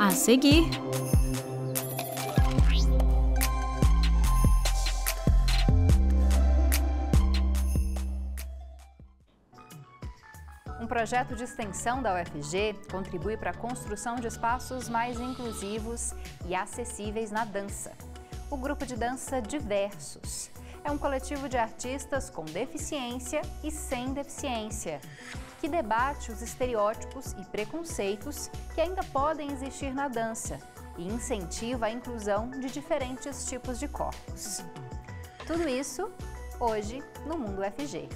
A seguir, um projeto de extensão da UFG contribui para a construção de espaços mais inclusivos e acessíveis na dança. O grupo de dança Diversos é um coletivo de artistas com deficiência e sem deficiência, que debate os estereótipos e preconceitos que ainda podem existir na dança e incentiva a inclusão de diferentes tipos de corpos. Tudo isso hoje no Mundo UFG.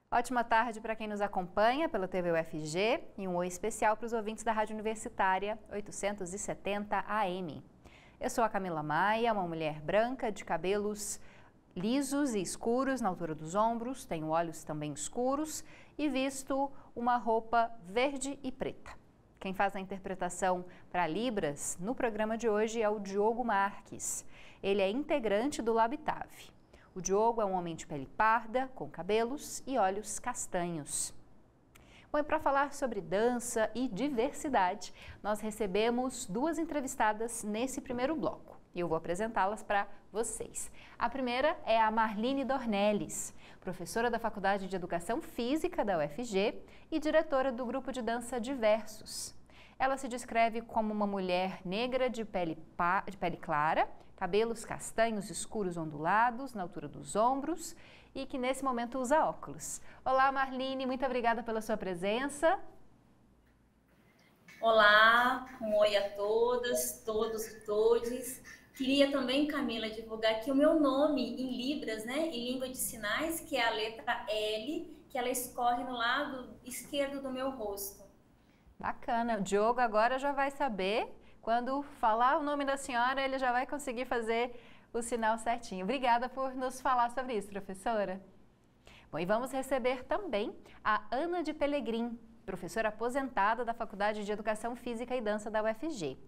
Ótima tarde para quem nos acompanha pela TV UFG e um oi especial para os ouvintes da Rádio Universitária 870 AM. Eu sou a Camila Maia, uma mulher branca de cabelos lisos e escuros na altura dos ombros, tenho olhos também escuros e visto uma roupa verde e preta. Quem faz a interpretação para Libras no programa de hoje é o Diogo Marques. Ele é integrante do Labitave. O Diogo é um homem de pele parda, com cabelos e olhos castanhos. Bom, e para falar sobre dança e diversidade, nós recebemos duas entrevistadas nesse primeiro bloco. E eu vou apresentá-las para vocês. A primeira é a Marline Dornelles, professora da Faculdade de Educação Física da UFG e diretora do grupo de dança Diversos. Ela se descreve como uma mulher negra de pele clara, cabelos castanhos escuros ondulados na altura dos ombros e que nesse momento usa óculos. Olá, Marline, muito obrigada pela sua presença. Olá, um oi a todas, todos e todes. Queria também, Camila, divulgar aqui o meu nome em Libras, né, em língua de sinais, que é a letra L, que ela escorre no lado esquerdo do meu rosto. Bacana, o Diogo agora já vai saber. Quando falar o nome da senhora, ele já vai conseguir fazer o sinal certinho. Obrigada por nos falar sobre isso, professora. Bom, e vamos receber também a Ana de Pelegrim, professora aposentada da Faculdade de Educação Física e Dança da UFG.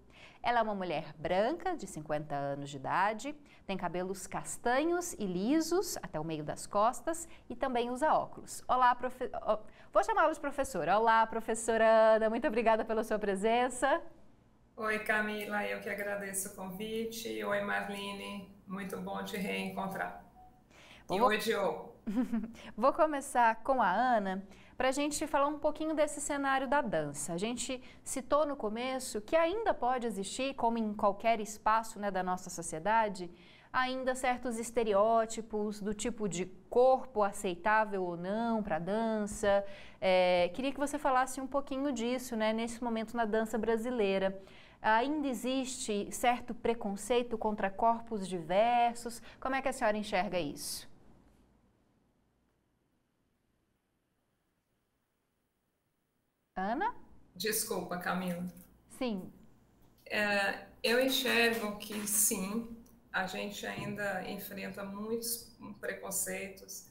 Ela é uma mulher branca, de 50 anos de idade, tem cabelos castanhos e lisos até o meio das costas e também usa óculos. Olá, vou chamá-la de professora. Olá, professora Ana, muito obrigada pela sua presença. Oi, Camila, eu que agradeço o convite. Oi, Marline, muito bom te reencontrar. E oi, Diogo. Vou começar com a Ana para a gente falar um pouquinho desse cenário da dança. A gente citou no começo que ainda pode existir, como em qualquer espaço, né, da nossa sociedade, ainda certos estereótipos do tipo de corpo aceitável ou não para a dança. Queria que você falasse um pouquinho disso, né, nesse momento na dança brasileira. Ainda existe certo preconceito contra corpos diversos? Como é que a senhora enxerga isso? Ana? Desculpa, Camila. Sim. Eu enxergo que sim, a gente ainda enfrenta muitos preconceitos,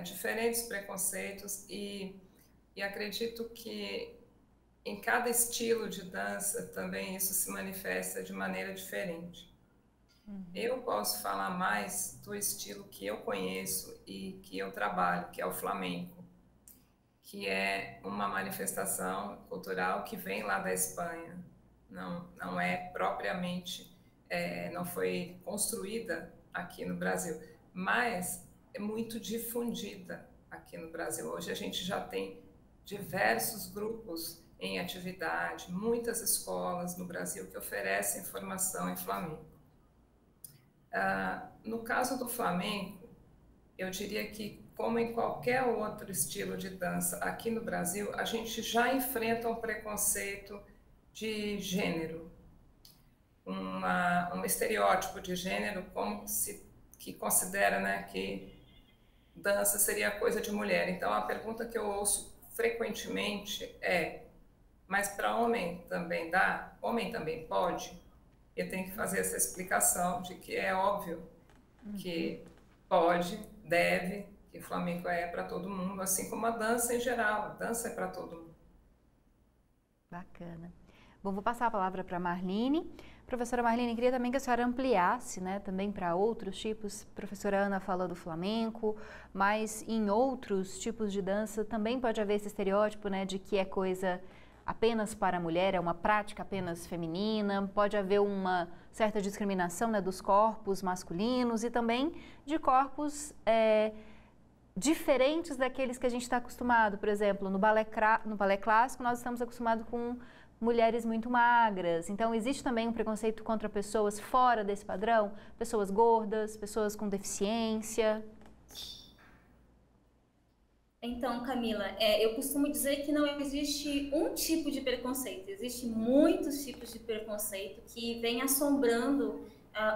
diferentes preconceitos e acredito que em cada estilo de dança também isso se manifesta de maneira diferente. Eu posso falar mais do estilo que eu conheço e que eu trabalho, que é o flamenco, que é uma manifestação cultural que vem lá da Espanha. Não é propriamente, não foi construída aqui no Brasil, mas é muito difundida aqui no Brasil. Hoje a gente já tem diversos grupos em atividade, muitas escolas no Brasil que oferecem formação em flamenco. No caso do flamenco, eu diria que, como em qualquer outro estilo de dança aqui no Brasil, a gente já enfrenta um preconceito de gênero, um estereótipo de gênero que considera, né, que dança seria coisa de mulher. Então, a pergunta que eu ouço frequentemente é: mas para homem também dá? Homem também pode? Eu tenho que fazer essa explicação de que é óbvio que pode, deve, que o flamenco é para todo mundo, assim como a dança em geral. A dança é para todo mundo. Bacana. Bom, vou passar a palavra para a Marline. Professora Marline, queria também que a senhora ampliasse, né, também para outros tipos. A professora Ana falou do flamenco, mas em outros tipos de dança também pode haver esse estereótipo, né, de que é coisa apenas para a mulher, é uma prática apenas feminina, pode haver uma certa discriminação, né, dos corpos masculinos e também de corpos diferentes daqueles que a gente está acostumado. Por exemplo, no balé clássico nós estamos acostumados com mulheres muito magras, então existe também um preconceito contra pessoas fora desse padrão, pessoas gordas, pessoas com deficiência. Então, Camila, eu costumo dizer que não existe um tipo de preconceito, existem muitos tipos de preconceito que vêm assombrando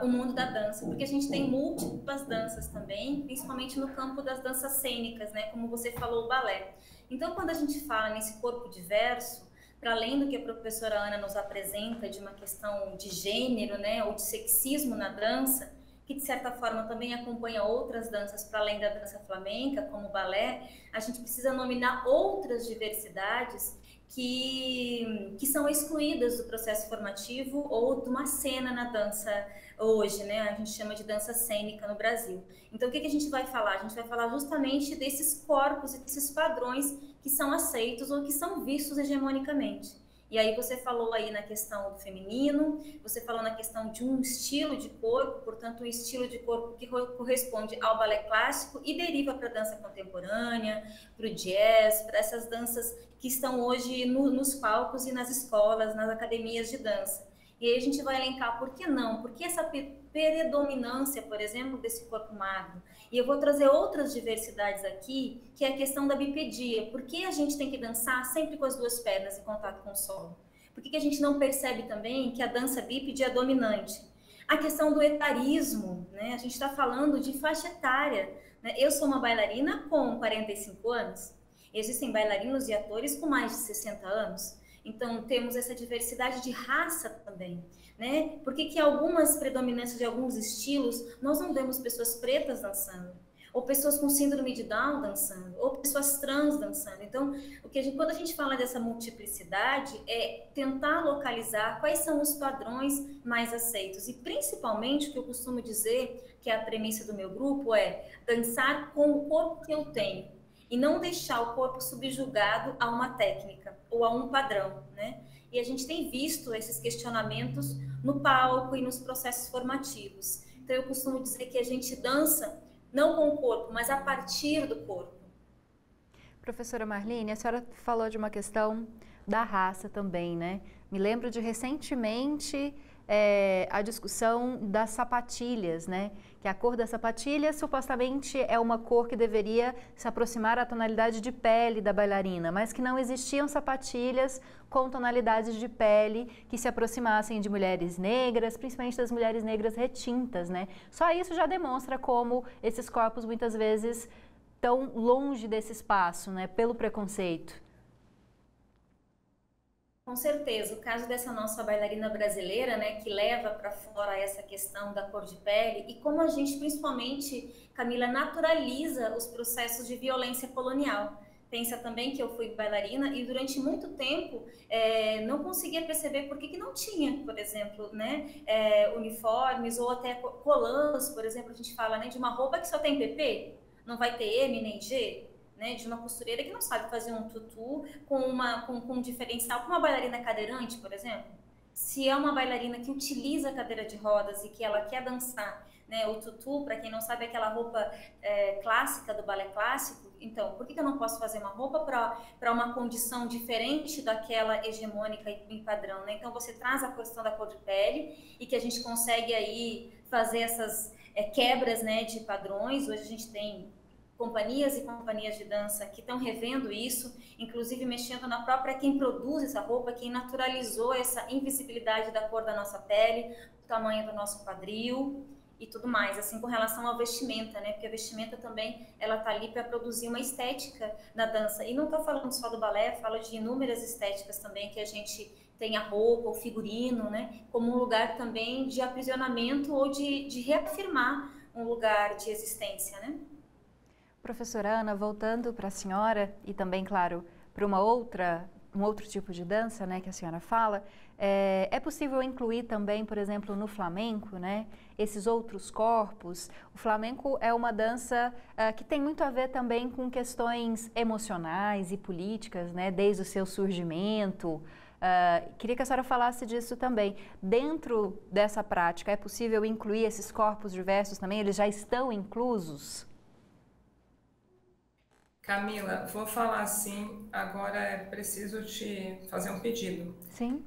o mundo da dança, porque a gente tem múltiplas danças também, principalmente no campo das danças cênicas, né, como você falou, o balé. Então, quando a gente fala nesse corpo diverso, para além do que a professora Ana nos apresenta de uma questão de gênero, né, ou de sexismo na dança, que de certa forma também acompanha outras danças para além da dança flamenca, como o balé, a gente precisa nominar outras diversidades que são excluídas do processo formativo ou de uma cena na dança hoje, né? A gente chama de dança cênica no Brasil. Então, o que a gente vai falar? A gente vai falar justamente desses corpos e desses padrões que são aceitos ou que são vistos hegemonicamente. E aí você falou aí na questão do feminino, você falou na questão de um estilo de corpo, portanto um estilo de corpo que corresponde ao balé clássico e deriva para a dança contemporânea, para o jazz, para essas danças que estão hoje nos palcos e nas escolas, nas academias de dança. E aí a gente vai elencar por que não, por que essa predominância, por exemplo, desse corpo magro. E eu vou trazer outras diversidades aqui, que é a questão da bipedia. Por que a gente tem que dançar sempre com as duas pernas em contato com o solo? Por que a gente não percebe também que a dança bípede é dominante? A questão do etarismo, né? A gente está falando de faixa etária, né? Eu sou uma bailarina com 45 anos, existem bailarinos e atores com mais de 60 anos. Então, temos essa diversidade de raça também, né? Por que algumas predominâncias de alguns estilos, nós não vemos pessoas pretas dançando, ou pessoas com síndrome de Down dançando, ou pessoas trans dançando. Então, quando a gente fala dessa multiplicidade, é tentar localizar quais são os padrões mais aceitos. E, principalmente, o que eu costumo dizer, que é a premissa do meu grupo, é dançar com o corpo que eu tenho, e não deixar o corpo subjugado a uma técnica ou a um padrão, né? E a gente tem visto esses questionamentos no palco e nos processos formativos. Então, eu costumo dizer que a gente dança não com o corpo, mas a partir do corpo. Professora Marline, a senhora falou de uma questão da raça também, né? Me lembro de recentemente a discussão das sapatilhas, né? Que a cor da sapatilha supostamente é uma cor que deveria se aproximar à tonalidade de pele da bailarina, mas que não existiam sapatilhas com tonalidades de pele que se aproximassem de mulheres negras, principalmente das mulheres negras retintas, né? Só isso já demonstra como esses corpos muitas vezes estão longe desse espaço, né? Pelo preconceito. Com certeza, o caso dessa nossa bailarina brasileira, né, que leva para fora essa questão da cor de pele e como a gente, principalmente, Camila, naturaliza os processos de violência colonial. Pensa também que eu fui bailarina e durante muito tempo não conseguia perceber por que não tinha, por exemplo, né, uniformes ou até colãs, por exemplo, a gente fala, né, de uma roupa que só tem PP, não vai ter M nem G. Né, de uma costureira que não sabe fazer um tutu com um diferencial, com uma bailarina cadeirante, por exemplo. Se é uma bailarina que utiliza a cadeira de rodas e que ela quer dançar, né, o tutu, para quem não sabe, é aquela roupa clássica do balé clássico, então, por que eu não posso fazer uma roupa para uma condição diferente daquela hegemônica em padrão, né? Então, você traz a questão da cor de pele e que a gente consegue aí fazer essas quebras, né, de padrões. Hoje a gente tem companhias e companhias de dança que estão revendo isso, inclusive mexendo na própria quem produz essa roupa, quem naturalizou essa invisibilidade da cor da nossa pele, o tamanho do nosso quadril e tudo mais, assim com relação à vestimenta, né? Porque a vestimenta também, ela tá ali para produzir uma estética na dança. E não estou falando só do balé, falo de inúmeras estéticas também que a gente tem a roupa, o figurino, né? Como um lugar também de aprisionamento ou de reafirmar um lugar de existência, né? Professora Ana, voltando para a senhora e também, claro, para uma outra um outro tipo de dança, né, que a senhora fala, é possível incluir também, por exemplo, no flamenco, né, esses outros corpos? O flamenco é uma dança que tem muito a ver também com questões emocionais e políticas, né, desde o seu surgimento. Queria que a senhora falasse disso também. Dentro dessa prática, é possível incluir esses corpos diversos também? Eles já estão inclusos? Camila, vou falar assim, agora é preciso te fazer um pedido. Sim.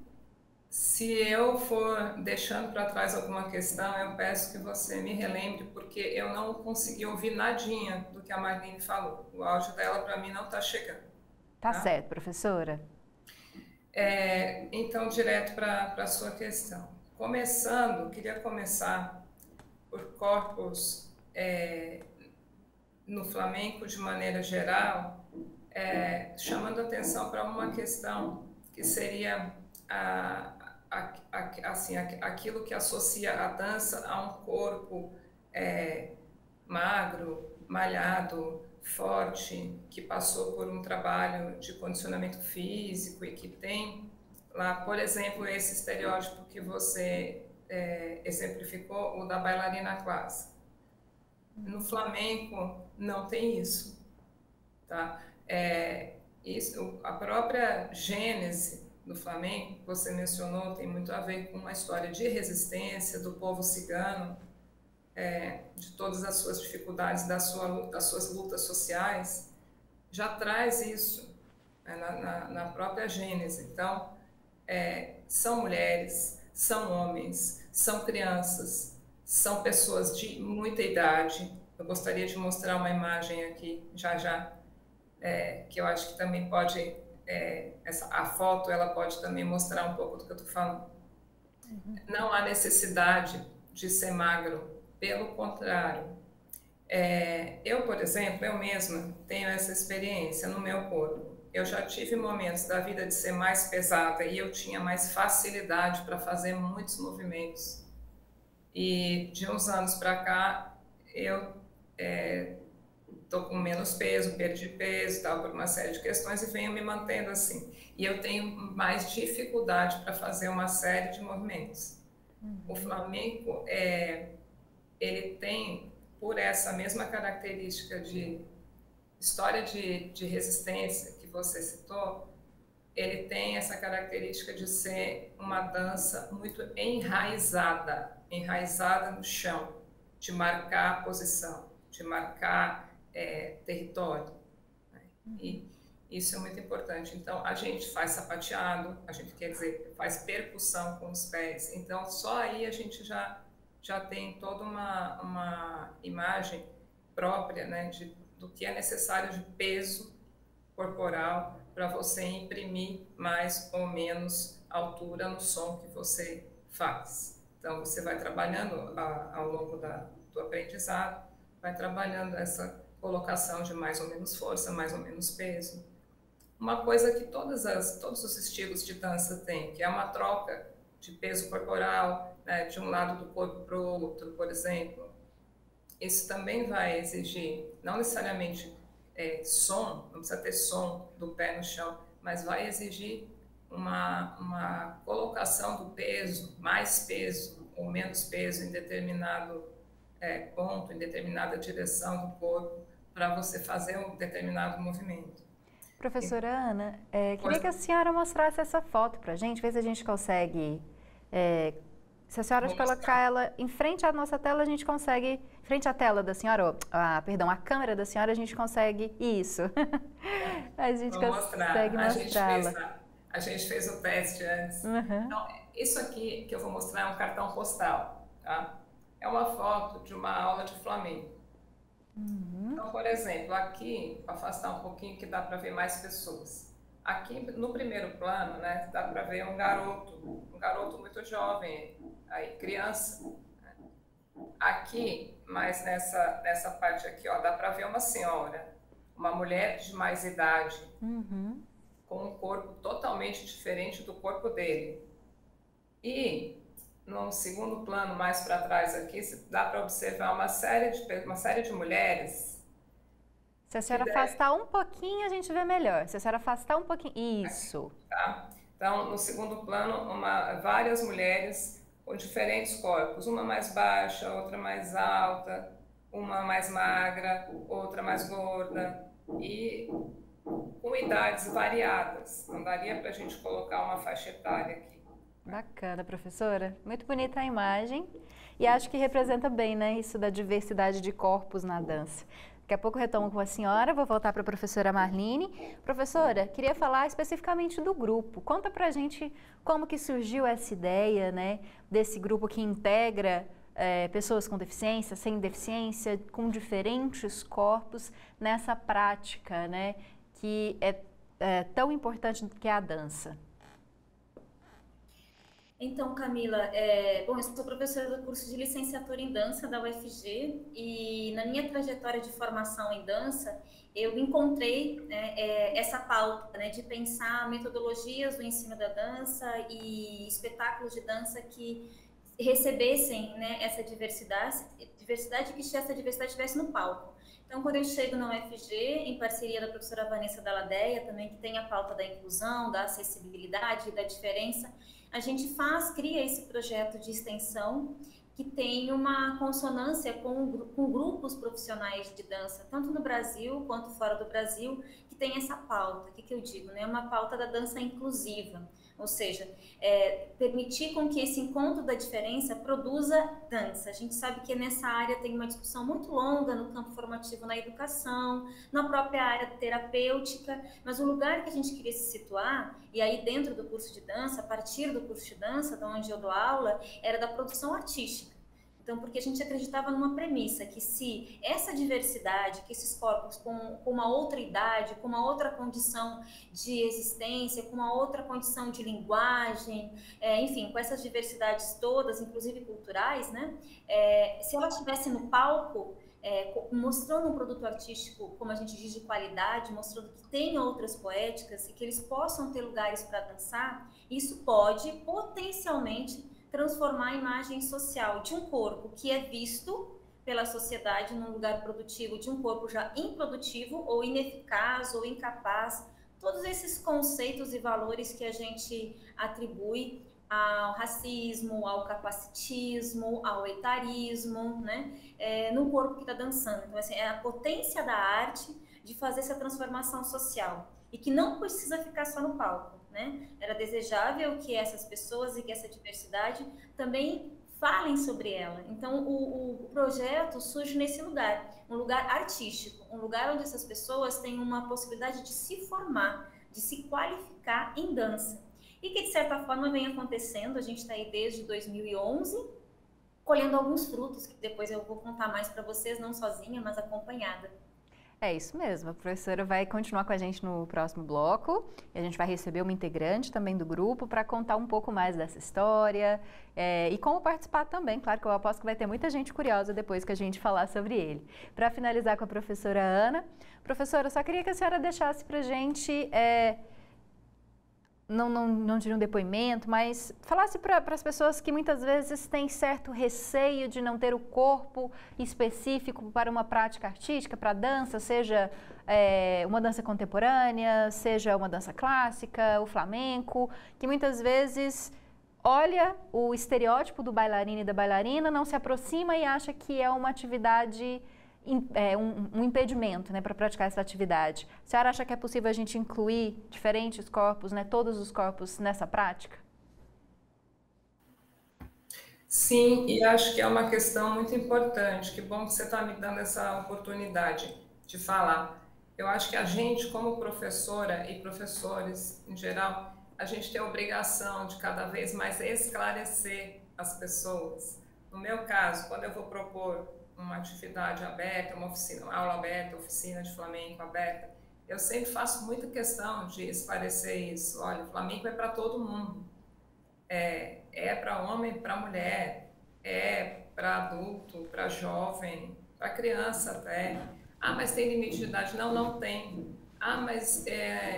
Se eu for deixando para trás alguma questão, eu peço que você me relembre, porque eu não consegui ouvir nadinha do que a Marlene falou. O áudio dela para mim não está chegando. Tá certo, professora. Então, direto para a sua questão. Queria começar por corpos no flamenco de maneira geral, chamando atenção para uma questão que seria aquilo que associa a dança a um corpo magro, malhado, forte, que passou por um trabalho de condicionamento físico e que tem lá, por exemplo, esse estereótipo que você exemplificou, o da bailarina clássica. No flamenco não tem isso, tá? A própria gênese do flamenco, que você mencionou, tem muito a ver com uma história de resistência do povo cigano, de todas as suas dificuldades, das suas lutas sociais, já traz isso na própria gênese. Então, são mulheres, são homens, são crianças, são pessoas de muita idade. Eu gostaria de mostrar uma imagem aqui, já, que eu acho que também pode, a foto, ela pode também mostrar um pouco do que eu estou falando. Uhum. Não há necessidade de ser magro, pelo contrário. Eu, por exemplo, eu mesma tenho essa experiência no meu corpo. Eu já tive momentos da vida de ser mais pesada e eu tinha mais facilidade para fazer muitos movimentos. E de uns anos para cá, eu estou com menos peso, perdi peso, tal, por uma série de questões e venho me mantendo assim. E eu tenho mais dificuldade para fazer uma série de movimentos. Uhum. O flamenco, ele tem, por essa mesma característica de história de resistência que você citou, ele tem essa característica de ser uma dança muito enraizada no chão, de marcar posição, de marcar território. Né? E isso é muito importante. Então, a gente faz sapateado, a gente quer dizer, faz percussão com os pés. Então, só aí a gente já tem toda uma imagem própria, né, do que é necessário de peso corporal para você imprimir mais ou menos altura no som que você faz. Então, você vai trabalhando ao longo do aprendizado, vai trabalhando essa colocação de mais ou menos força, mais ou menos peso. Uma coisa que todos os estilos de dança têm, que é uma troca de peso corporal, né, de um lado do corpo para o outro, por exemplo. Isso também vai exigir, não necessariamente som, não precisa ter som do pé no chão, mas vai exigir uma colocação do peso, mais peso ou menos peso em determinado ponto, em determinada direção do corpo, para você fazer um determinado movimento. Professora Ana, queria que a senhora mostrasse essa foto para a gente, ver se a gente consegue... se a senhora colocar ela em frente à nossa tela, a gente consegue... Frente à tela da senhora, a câmera da senhora, a gente consegue isso. A gente consegue mostrá-la. A gente fez o teste antes. Uhum. Então, isso aqui que eu vou mostrar é um cartão postal, tá? É uma foto de uma aula de flamenco. Uhum. Então, por exemplo, aqui, para afastar um pouquinho, que dá para ver mais pessoas. Aqui, no primeiro plano, né, dá para ver um garoto muito jovem, aí, criança. Aqui, mais nessa parte aqui, ó, dá para ver uma senhora, uma mulher de mais idade, uhum, com um corpo totalmente diferente do corpo dele. E no segundo plano, mais para trás aqui, dá para observar uma série de mulheres Se a senhora afastar um pouquinho, a gente vê melhor. Se a senhora afastar um pouquinho... Isso. Tá? Então, no segundo plano, várias mulheres com diferentes corpos. Uma mais baixa, outra mais alta, uma mais magra, outra mais gorda. E com idades variadas. Não daria para a gente colocar uma faixa etária aqui. Bacana, professora. Muito bonita a imagem. E acho que representa bem, né, isso da diversidade de corpos na dança. Daqui a pouco retomo com a senhora, vou voltar para a professora Marline. Professora, queria falar especificamente do grupo. Conta pra gente como que surgiu essa ideia, né, desse grupo que integra pessoas com deficiência, sem deficiência, com diferentes corpos nessa prática, né, que é tão importante que é a dança. Então, Camila, bom, eu sou professora do curso de licenciatura em dança da UFG e na minha trajetória de formação em dança, eu encontrei essa pauta, né, de pensar metodologias do ensino da dança e espetáculos de dança que recebessem, né, essa diversidade que essa diversidade estivesse no palco. Então, quando eu chego na UFG, em parceria da professora Vanessa Dalladea, também que tem a pauta da inclusão, da acessibilidade e da diferença, a gente cria esse projeto de extensão que tem uma consonância com grupos profissionais de dança, tanto no Brasil quanto fora do Brasil, que tem essa pauta. O que eu digo? Né? Uma pauta da dança inclusiva, ou seja, permitir com que esse encontro da diferença produza dança. A gente sabe que nessa área tem uma discussão muito longa no campo formativo na educação, na própria área terapêutica, mas o lugar que a gente queria se situar, e aí dentro do curso de dança, a partir do curso de dança, de onde eu dou aula, era da produção artística. Então, porque a gente acreditava numa premissa que se essa diversidade, que esses corpos com uma outra idade, com uma outra condição de existência, com uma outra condição de linguagem, enfim, com essas diversidades todas, inclusive culturais, né? Se ela estivesse no palco, mostrando um produto artístico, como a gente diz, de qualidade, mostrando que tem outras poéticas e que eles possam ter lugares para dançar, isso pode potencialmente transformar a imagem social de um corpo que é visto pela sociedade num lugar produtivo, de um corpo já improdutivo ou ineficaz ou incapaz. Todos esses conceitos e valores que a gente atribui ao racismo, ao capacitismo, ao etarismo, né? No corpo que está dançando. Então, assim, é a potência da arte de fazer essa transformação social e que não precisa ficar só no palco. Né? Era desejável que essas pessoas e que essa diversidade também falem sobre ela. Então, o projeto surge nesse lugar, um lugar artístico, um lugar onde essas pessoas têm uma possibilidade de se formar, de se qualificar em dança. E que, de certa forma, vem acontecendo, a gente está aí desde 2011, colhendo alguns frutos, que depois eu vou contar mais para vocês, não sozinha, mas acompanhada. É isso mesmo, a professora vai continuar com a gente no próximo bloco e a gente vai receber uma integrante também do grupo para contar um pouco mais dessa história e como participar também. Claro que eu aposto que vai ter muita gente curiosa depois que a gente falar sobre ele. Para finalizar com a professora Ana, professora, eu só queria que a senhora deixasse para a gente... Não diria um depoimento, mas falasse para as pessoas que muitas vezes têm certo receio de não ter o corpo específico para uma prática artística, para dança, seja uma dança contemporânea, seja uma dança clássica, o flamenco, que muitas vezes olha o estereótipo do bailarino e da bailarina, não se aproxima e acha que é uma atividade... um impedimento, né, para praticar essa atividade. A senhora acha que é possível a gente incluir diferentes corpos, né, todos os corpos nessa prática? Sim, e acho que é uma questão muito importante. Que bom que você está me dando essa oportunidade de falar. Eu acho que a gente, como professora e professores em geral, a gente tem a obrigação de cada vez mais esclarecer as pessoas. No meu caso, quando eu vou propor uma atividade aberta, uma oficina, uma aula aberta, oficina de flamenco aberta, eu sempre faço muita questão de esclarecer isso. Olha, o flamenco é para todo mundo. É para homem, para mulher, é para adulto, para jovem, para criança até. Ah, mas tem limite de idade? Não, não tem. Ah, mas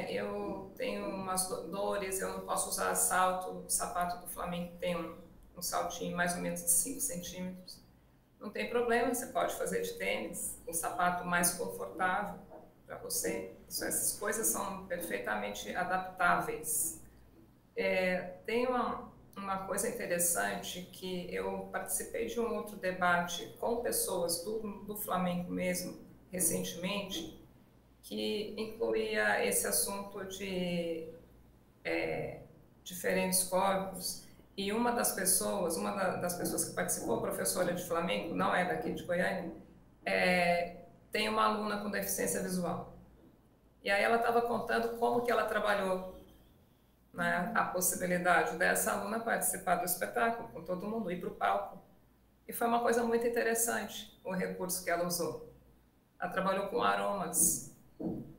eu tenho umas dores, eu não posso usar salto, o sapato do flamenco tem um saltinho mais ou menos de 5 centímetros. Não tem problema, você pode fazer de tênis, um sapato mais confortável. para você. Essas coisas são perfeitamente adaptáveis. Tem uma coisa interessante que eu participei de um outro debate com pessoas do Flamengo mesmo, recentemente, que incluía esse assunto de diferentes corpos, e uma das pessoas que participou, a professora de Flamengo, não é daqui de Goiânia, tem uma aluna com deficiência visual. E aí ela estava contando como que ela trabalhou, né, a possibilidade dessa aluna participar do espetáculo, com todo mundo, ir para o palco. E foi uma coisa muito interessante, o recurso que ela usou. Ela trabalhou com aromas.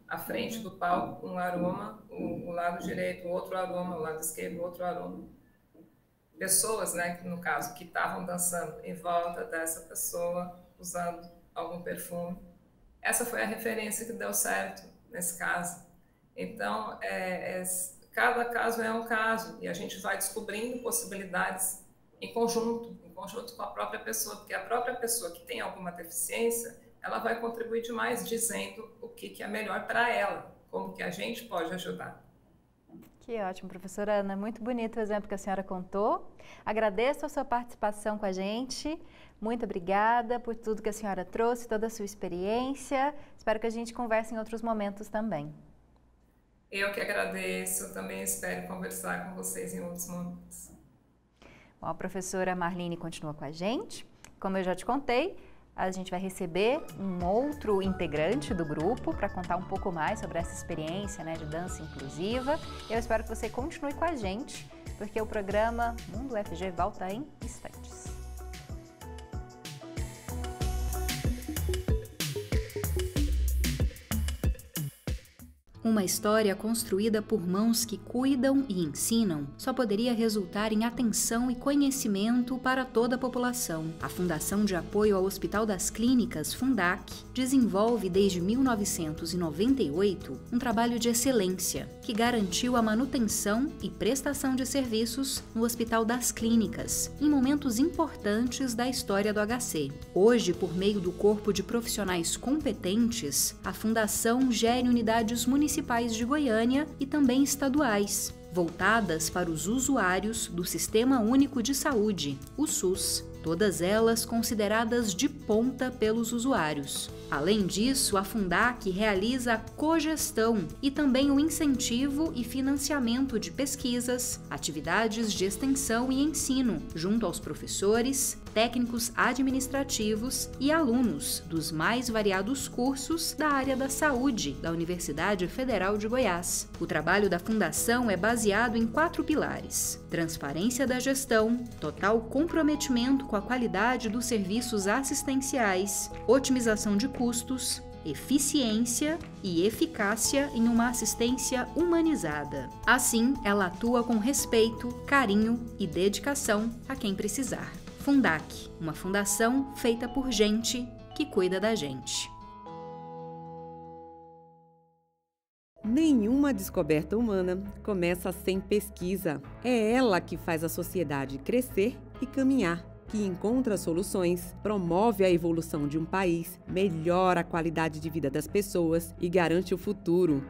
À frente do palco, um aroma, o lado direito, outro aroma, o lado esquerdo, outro aroma. Pessoas, né, no caso, que estavam dançando em volta dessa pessoa, usando algum perfume. Essa foi a referência que deu certo nesse caso. Então, cada caso é um caso, e a gente vai descobrindo possibilidades em conjunto com a própria pessoa, porque a própria pessoa que tem alguma deficiência, ela vai contribuir demais dizendo o que é melhor para ela, como que a gente pode ajudar. Que ótimo, professora Ana, muito bonito o exemplo que a senhora contou. Agradeço a sua participação com a gente, muito obrigada por tudo que a senhora trouxe, toda a sua experiência. Espero que a gente converse em outros momentos também. Eu que agradeço, também espero conversar com vocês em outros momentos. Bom, a professora Marlene continua com a gente. Como eu já te contei, a gente vai receber um outro integrante do grupo para contar um pouco mais sobre essa experiência, né, de dança inclusiva. Eu espero que você continue com a gente, porque o programa Mundo UFG volta em instantes. Uma história construída por mãos que cuidam e ensinam só poderia resultar em atenção e conhecimento para toda a população. A Fundação de Apoio ao Hospital das Clínicas, Fundac, desenvolve desde 1998 um trabalho de excelência que garantiu a manutenção e prestação de serviços no Hospital das Clínicas em momentos importantes da história do HC. Hoje, por meio do corpo de profissionais competentes, a Fundação gere unidades municipais de Goiânia e também estaduais, voltadas para os usuários do Sistema Único de Saúde, o SUS, todas elas consideradas de ponta pelos usuários. Além disso, a Fundac realiza a cogestão e também o incentivo e financiamento de pesquisas, atividades de extensão e ensino, junto aos professores, técnicos administrativos e alunos dos mais variados cursos da área da saúde da Universidade Federal de Goiás. O trabalho da Fundação é baseado em 4 pilares: transparência da gestão, total comprometimento com a qualidade dos serviços assistenciais, otimização de custos, eficiência e eficácia em uma assistência humanizada. Assim, ela atua com respeito, carinho e dedicação a quem precisar. Fundac, uma fundação feita por gente que cuida da gente. Nenhuma descoberta humana começa sem pesquisa. É ela que faz a sociedade crescer e caminhar, que encontra soluções, promove a evolução de um país, melhora a qualidade de vida das pessoas e garante o futuro.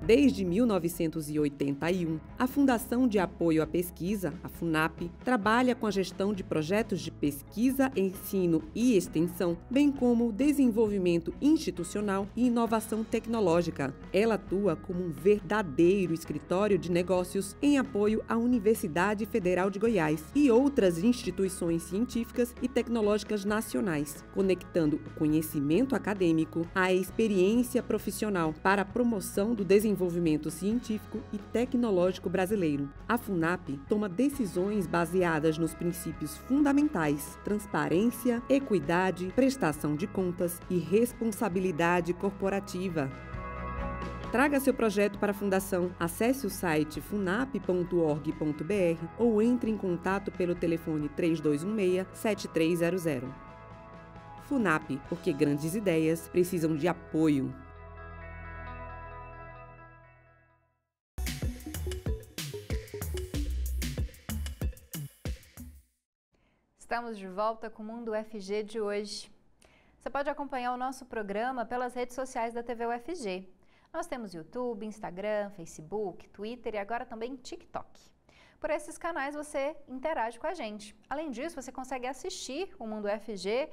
Desde 1981, a Fundação de Apoio à Pesquisa, a FUNAP, trabalha com a gestão de projetos de pesquisa, ensino e extensão, bem como o desenvolvimento institucional e inovação tecnológica. Ela atua como um verdadeiro escritório de negócios em apoio à Universidade Federal de Goiás e outras instituições científicas e tecnológicas nacionais, conectando o conhecimento acadêmico à experiência profissional para a promoção do desenvolvimento científico e tecnológico brasileiro. A FUNAP toma decisões baseadas nos princípios fundamentais: transparência, equidade, prestação de contas e responsabilidade corporativa. Traga seu projeto para a Fundação. Acesse o site funap.org.br ou entre em contato pelo telefone 3216-7300. FUNAP, porque grandes ideias precisam de apoio. Estamos de volta com o Mundo UFG de hoje. Você pode acompanhar o nosso programa pelas redes sociais da TV UFG. Nós temos YouTube, Instagram, Facebook, Twitter e agora também TikTok. Por esses canais você interage com a gente. Além disso, você consegue assistir o Mundo UFG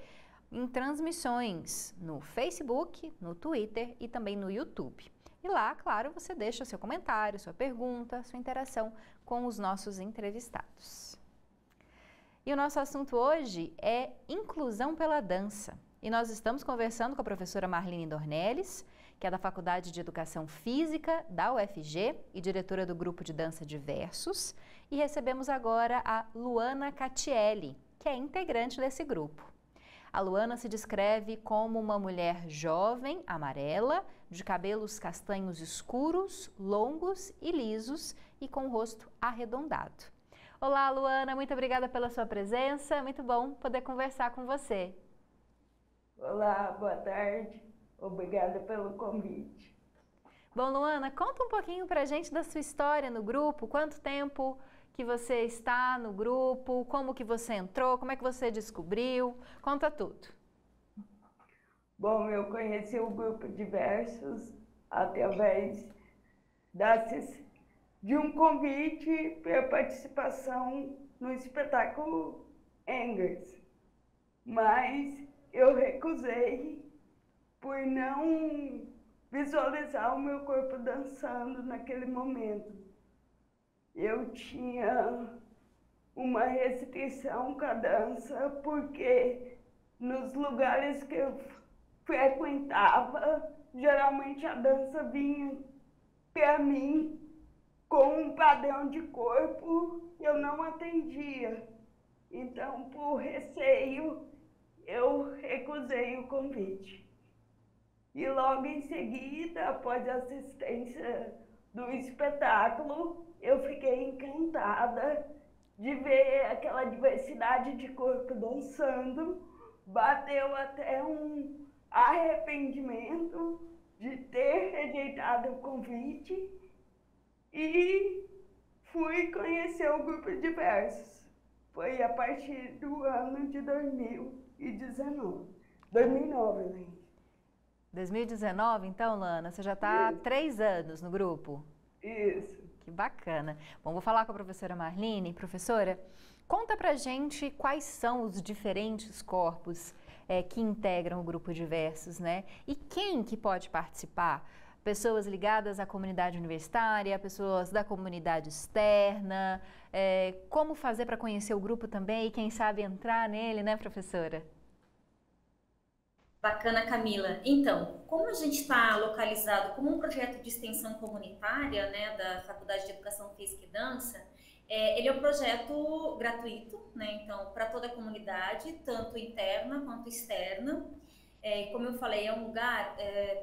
em transmissões no Facebook, no Twitter e também no YouTube. E lá, claro, você deixa seu comentário, sua pergunta, sua interação com os nossos entrevistados. E o nosso assunto hoje é inclusão pela dança. E nós estamos conversando com a professora Marlene Dornelles, que é da Faculdade de Educação Física da UFG e diretora do Grupo de Dança Diversos. E recebemos agora a Luana Catielli, que é integrante desse grupo. A Luana se descreve como uma mulher jovem, amarela, de cabelos castanhos escuros, longos e lisos e com o rosto arredondado. Olá, Luana, muito obrigada pela sua presença, muito bom poder conversar com você. Olá, boa tarde. Obrigada pelo convite. Bom, Luana, conta um pouquinho pra gente da sua história no grupo, quanto tempo que você está no grupo, como que você entrou, como é que você descobriu, conta tudo. Bom, eu conheci o Grupo Diversos através de um convite para participação no espetáculo Engels, mas eu recusei por não visualizar o meu corpo dançando naquele momento. Eu tinha uma restrição com a dança porque nos lugares que eu frequentava, geralmente a dança vinha para mim com um padrão de corpo, eu não atendia. Então, por receio, eu recusei o convite. E logo em seguida, após a assistência do espetáculo, eu fiquei encantada de ver aquela diversidade de corpo dançando. Bateu até um arrependimento de ter rejeitado o convite e fui conhecer o Grupo Diversos. Foi a partir do ano de 2009, né? 2019, então, Luana, você já está há 3 anos no grupo? Isso. Que bacana. Bom, vou falar com a professora Marlene. Professora, conta pra gente quais são os diferentes corpos que integram o Grupo Diversos, né? E quem que pode participar? Pessoas ligadas à comunidade universitária, pessoas da comunidade externa, como fazer para conhecer o grupo também e quem sabe entrar nele, né, professora? Bacana, Camila. Então, como a gente está localizado como um projeto de extensão comunitária, né, da Faculdade de Educação Física e Dança, ele é um projeto gratuito, né, então, para toda a comunidade, tanto interna quanto externa. Como eu falei, é um lugar,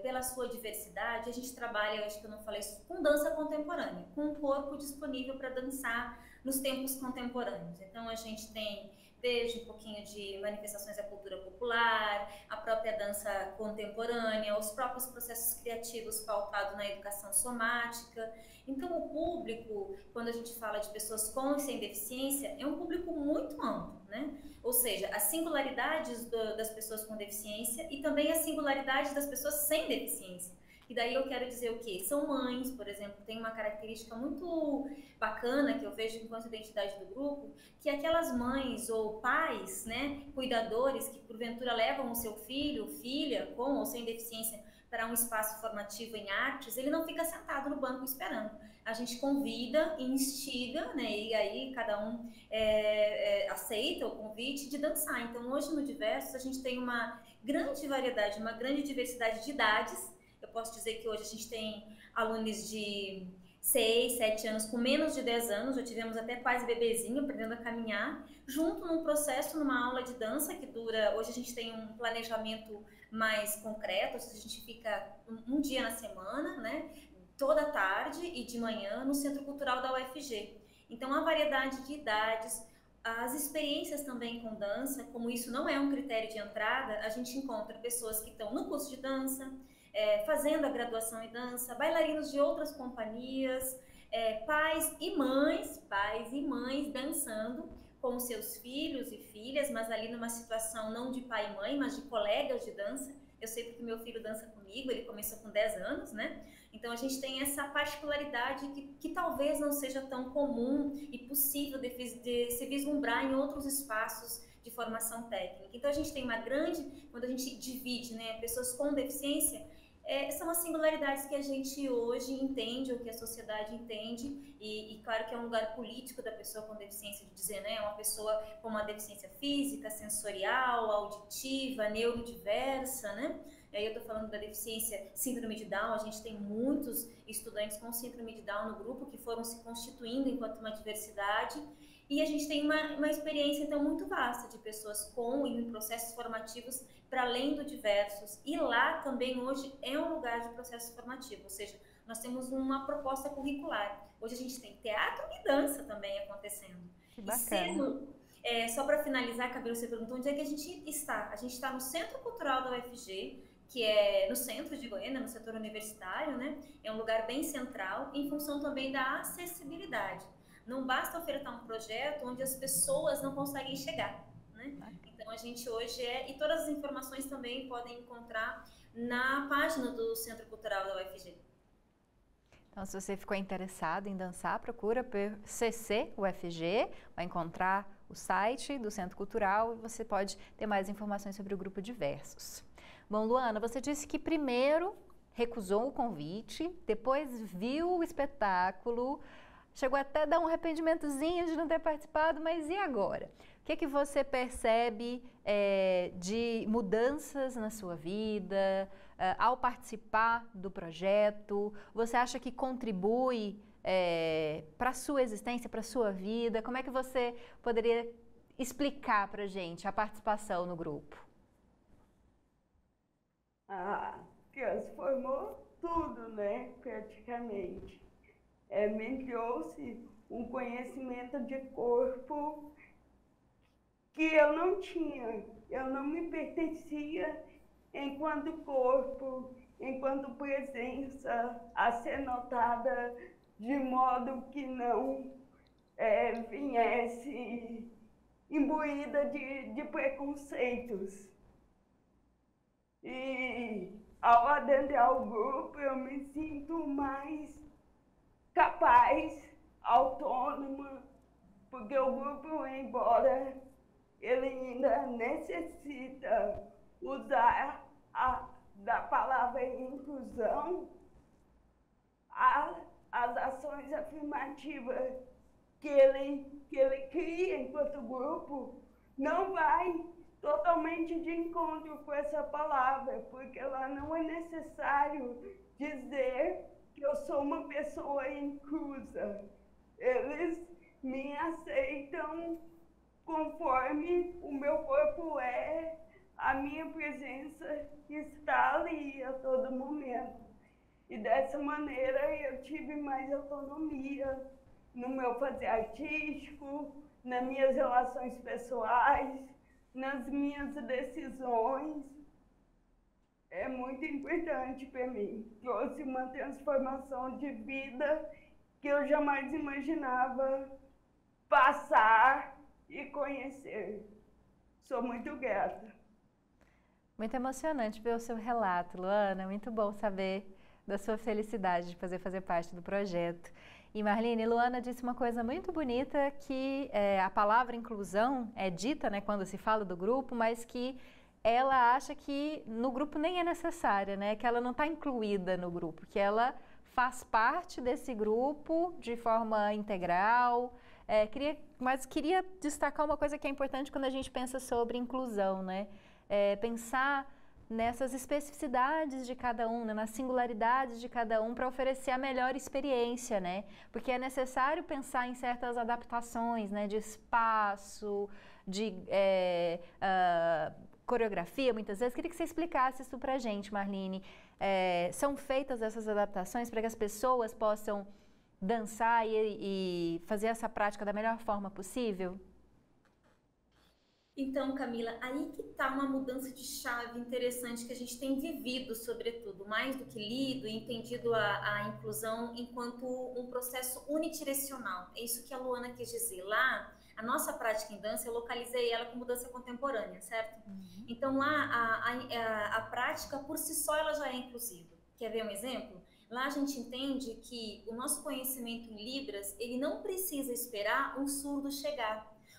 pela sua diversidade, a gente trabalha, eu acho que eu não falei isso, com dança contemporânea, com um corpo disponível para dançar nos tempos contemporâneos. Então, a gente tem desde um pouquinho de manifestações da cultura popular, a própria dança contemporânea, os próprios processos criativos pautados na educação somática. Então, o público, quando a gente fala de pessoas com e sem deficiência, é um público muito amplo, né? Ou seja, as singularidades das pessoas com deficiência e também as singularidades das pessoas sem deficiência. E daí eu quero dizer o quê? São mães, por exemplo, tem uma característica muito bacana que eu vejo enquanto identidade do grupo, que aquelas mães ou pais, né, cuidadores que porventura levam o seu filho, filha, com ou sem deficiência para um espaço formativo em artes, ele não fica sentado no banco esperando. A gente convida e instiga, né, e aí cada um aceita o convite de dançar. Então hoje no Diversos a gente tem uma grande variedade, uma grande diversidade de idades. Eu posso dizer que hoje a gente tem alunos de 6, 7 anos, com menos de 10 anos, já tivemos até quase bebezinho aprendendo a caminhar, junto num processo, numa aula de dança que dura, hoje a gente tem um planejamento mais concreto, ou seja, a gente fica um dia na semana, né, toda tarde e de manhã no Centro Cultural da UFG. Então, a variedade de idades, as experiências também com dança, como isso não é um critério de entrada, a gente encontra pessoas que estão no curso de dança, fazendo a graduação em dança, bailarinos de outras companhias, pais e mães dançando com os seus filhos e filhas, mas ali numa situação não de pai e mãe, mas de colegas de dança. Eu sei porque meu filho dança comigo, ele começou com 10 anos, né? Então a gente tem essa particularidade que talvez não seja tão comum e possível de se vislumbrar em outros espaços de formação técnica. Então a gente tem uma grande, quando a gente divide, né, pessoas com deficiência, são as singularidades que a gente hoje entende, ou que a sociedade entende, e claro que é um lugar político da pessoa com deficiência, de dizer, né, uma pessoa com uma deficiência física, sensorial, auditiva, neurodiversa, né? E aí eu tô falando da deficiência síndrome de Down, a gente tem muitos estudantes com síndrome de Down no grupo que foram se constituindo enquanto uma diversidade, e a gente tem uma experiência, então, muito vasta de pessoas com e em processos formativos para além do diversos. E lá também, hoje, é um lugar de processo formativo, ou seja, nós temos uma proposta curricular. Hoje a gente tem teatro e dança também acontecendo. Que bacana. Só para finalizar, Cabelo, você perguntou onde é que a gente está. A gente está no Centro Cultural da UFG, que é no centro de Goiânia, no setor universitário, né? É um lugar bem central, em função também da acessibilidade. Não basta ofertar um projeto onde as pessoas não conseguem chegar, né? Então a gente hoje e todas as informações também podem encontrar na página do Centro Cultural da UFG. Então, se você ficou interessado em dançar, procura por CC UFG, vai encontrar o site do Centro Cultural e você pode ter mais informações sobre o grupo Diversos. Bom, Luana, você disse que primeiro recusou o convite, depois viu o espetáculo, chegou até a dar um arrependimentozinho de não ter participado, mas e agora? O que você percebe de mudanças na sua vida ao participar do projeto? Você acha que contribui para a sua existência, para a sua vida? Como é que você poderia explicar para a gente a participação no grupo? Transformou tudo, né? Praticamente. Me trouxe um conhecimento de corpo que eu não tinha. Eu não me pertencia enquanto corpo, enquanto presença a ser notada de modo que não viesse imbuída de preconceitos. E ao adentrar o grupo eu me sinto mais capaz, autônoma, porque o grupo, embora ele ainda necessita usar da palavra inclusão, as ações afirmativas que ele cria enquanto grupo não vai totalmente de encontro com essa palavra, porque lá não é necessário dizer que eu sou uma pessoa inclusa. Eles me aceitam conforme o meu corpo a minha presença está ali a todo momento. E dessa maneira eu tive mais autonomia no meu fazer artístico, nas minhas relações pessoais, nas minhas decisões. É muito importante para mim. Trouxe uma transformação de vida que eu jamais imaginava passar e conhecer. Sou muito grata. Muito emocionante ver o seu relato, Luana. Muito bom saber da sua felicidade de fazer parte do projeto. E Marlene, Luana disse uma coisa muito bonita, que a palavra inclusão é dita, né, quando se fala do grupo, mas que ela acha que no grupo nem é necessária, né, que ela não está incluída no grupo, que ela faz parte desse grupo de forma integral. Mas queria destacar uma coisa que é importante quando a gente pensa sobre inclusão, né? Pensar nessas especificidades de cada um, né? Nas singularidades de cada um para oferecer a melhor experiência, né? Porque é necessário pensar em certas adaptações, né? De espaço, de coreografia, muitas vezes. Queria que você explicasse isso para a gente, Marlene. São feitas essas adaptações para que as pessoas possam dançar e fazer essa prática da melhor forma possível? Então, Camila, aí que está uma mudança de chave interessante que a gente tem vivido, sobretudo, mais do que lido e entendido a inclusão enquanto um processo unidirecional. É isso que a Luana quis dizer. Lá, a nossa prática em dança, eu localizei ela como dança contemporânea, certo? Então lá a prática por si só ela já é inclusiva. Quer ver um exemplo? Lá a gente entende que o nosso conhecimento em Libras, ele não precisa esperar um surdo chegar.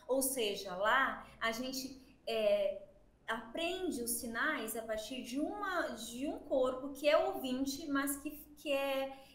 Ou seja, lá a gente aprende os sinais a partir de um corpo que é ouvinte, mas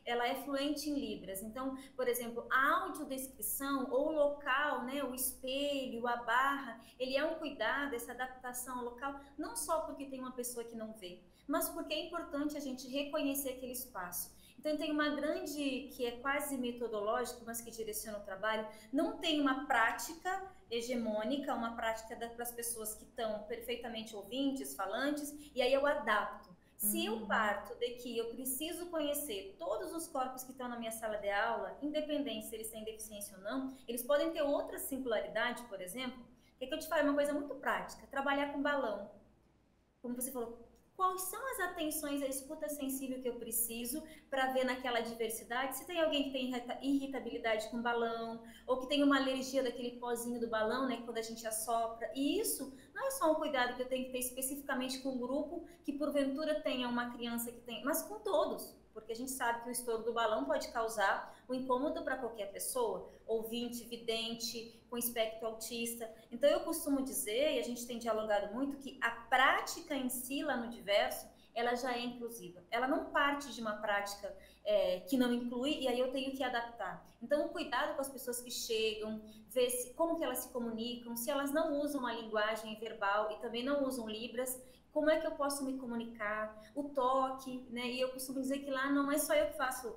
ela é fluente em Libras. Então, por exemplo, a audiodescrição ou o local, né, o espelho, a barra, ele é um cuidado, essa adaptação ao local, não só porque tem uma pessoa que não vê, mas porque é importante a gente reconhecer aquele espaço. Então, tem uma grande, que é quase metodológica, mas que direciona o trabalho, não tem uma prática hegemônica, uma prática para as pessoas que estão perfeitamente ouvintes, falantes, e aí eu adapto. Se eu parto de que eu preciso conhecer todos os corpos que estão na minha sala de aula, independente se eles têm deficiência ou não, eles podem ter outra singularidade, por exemplo, que eu te falo, uma coisa muito prática, trabalhar com balão. Como você falou, quais são as atenções, a escuta sensível que eu preciso para ver naquela diversidade? Se tem alguém que tem irritabilidade com balão, ou que tem uma alergia daquele pozinho do balão, né, quando a gente assopra. E isso não é só um cuidado que eu tenho que ter especificamente com um grupo que porventura tenha uma criança que tem, mas com todos. Porque a gente sabe que o estouro do balão pode causar um incômodo para qualquer pessoa, ouvinte, vidente, com espectro autista. Então eu costumo dizer, e a gente tem dialogado muito, que a prática em si lá no Diverso, ela já é inclusiva. Ela não parte de uma prática que não inclui, e aí eu tenho que adaptar. Então o cuidado com as pessoas que chegam, ver como que elas se comunicam, se elas não usam a linguagem verbal e também não usam Libras, como é que eu posso me comunicar, o toque, né? E eu costumo dizer que lá não é só eu que faço